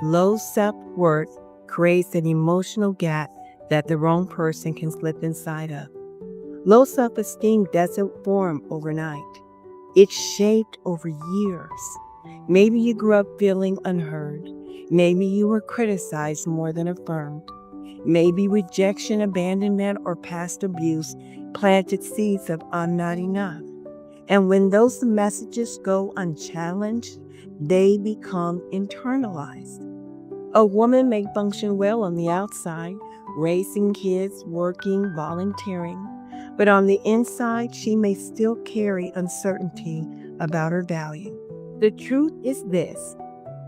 Low self-worth creates an emotional gap that the wrong person can slip inside of. Low self-esteem doesn't form overnight. It's shaped over years. Maybe you grew up feeling unheard. Maybe you were criticized more than affirmed. Maybe rejection, abandonment, or past abuse planted seeds of I'm not enough. And when those messages go unchallenged, they become internalized. A woman may function well on the outside, raising kids, working, volunteering, but on the inside, she may still carry uncertainty about her value. The truth is this: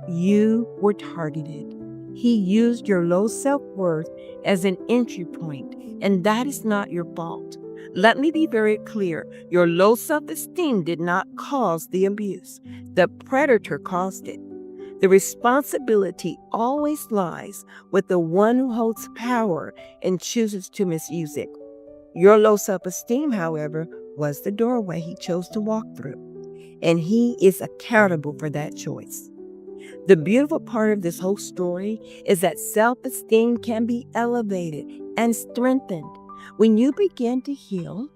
you were targeted. He used your low self-worth as an entry point, and that is not your fault. Let me be very clear. Your low self-esteem did not cause the abuse. The predator caused it. The responsibility always lies with the one who holds power and chooses to misuse it. Your low self-esteem, however, was the doorway he chose to walk through, and he is accountable for that choice. The beautiful part of this whole story is that self-esteem can be elevated and strengthened. When you begin to heal,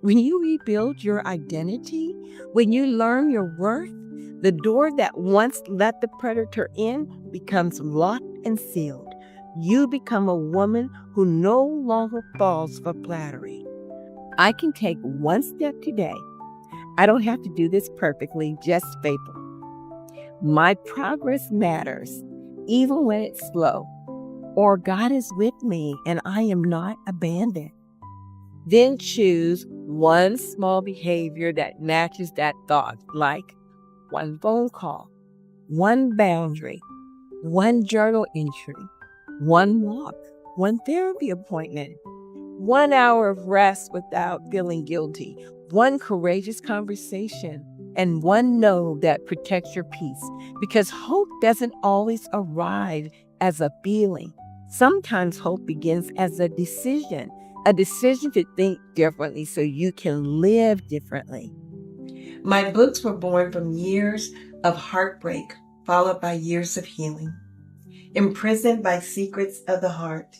when you rebuild your identity, when you learn your worth, the door that once let the predator in becomes locked and sealed. You become a woman who no longer falls for flattery. I can take one step today. I don't have to do this perfectly, just faithful. My progress matters, even when it's slow. Or God is with me and I am not abandoned. Then choose one small behavior that matches that thought, like one phone call, one boundary, one journal entry, one walk, one therapy appointment, 1 hour of rest without feeling guilty, one courageous conversation, and one no that protects your peace. Because hope doesn't always arrive as a feeling. Sometimes hope begins as a decision to think differently so you can live differently. My books were born from years of heartbreak, followed by years of healing. Imprisoned by Secrets of the Heart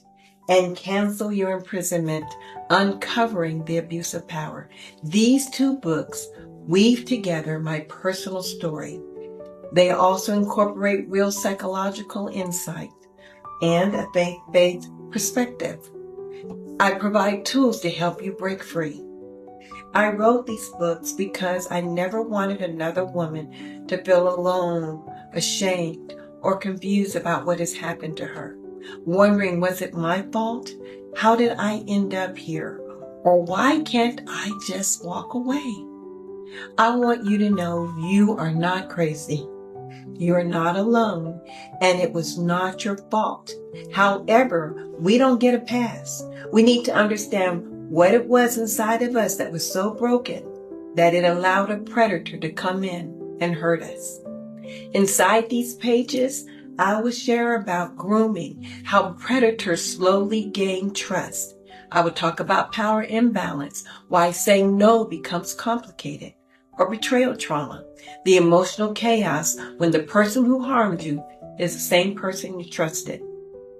and Cancel Your Imprisonment, Uncovering the Abuse of Power. These two books weave together my personal story. They also incorporate real psychological insight and a faith-based perspective. I provide tools to help you break free. I wrote these books because I never wanted another woman to feel alone, ashamed, or confused about what has happened to her. Wondering, was it my fault? How did I end up here? Or why can't I just walk away? I want you to know you are not crazy. You are not alone, and it was not your fault. However, we don't get a pass. We need to understand what it was inside of us that was so broken that it allowed a predator to come in and hurt us. Inside these pages, I will share about grooming, how predators slowly gain trust. I will talk about power imbalance, why saying no becomes complicated, or betrayal trauma, the emotional chaos when the person who harmed you is the same person you trusted.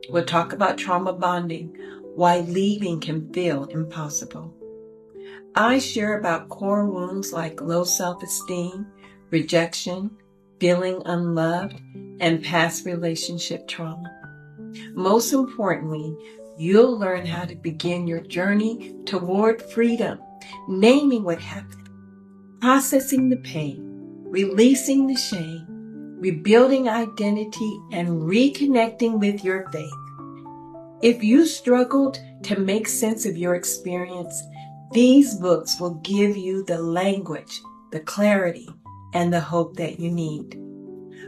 We'll talk about trauma bonding, why leaving can feel impossible. I share about core wounds like low self-esteem, rejection, feeling unloved, and past relationship trauma. Most importantly, you'll learn how to begin your journey toward freedom, naming what happened, processing the pain, releasing the shame, rebuilding identity, and reconnecting with your faith. If you struggled to make sense of your experience, these books will give you the language, the clarity, and the hope that you need.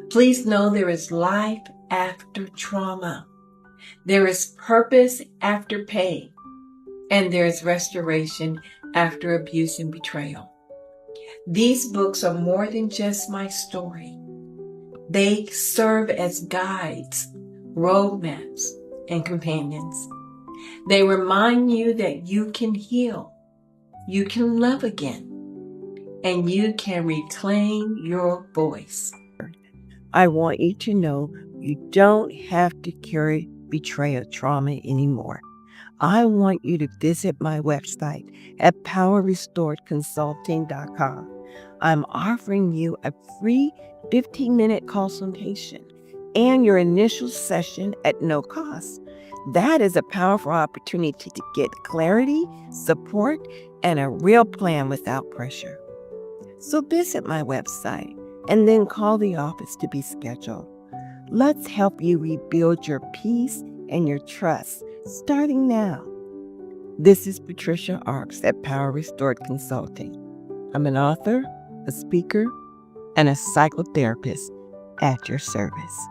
Please know there is life after trauma. There is purpose after pain. And there is restoration after abuse and betrayal. These books are more than just my story. They serve as guides, roadmaps, and companions. They remind you that you can heal, you can love again, and you can reclaim your voice. I want you to know You don't have to carry betrayal trauma anymore. I want you to visit my website at powerrestoredconsulting.com. I'm offering you a free 15-minute consultation and your initial session at no cost. That is a powerful opportunity to get clarity, support, and a real plan without pressure. So visit my website and then call the office to be scheduled. Let's help you rebuild your peace and your trust starting now. This is Patricia Arps at Power Restored Consulting. I'm an author, a speaker, and a psychotherapist at your service.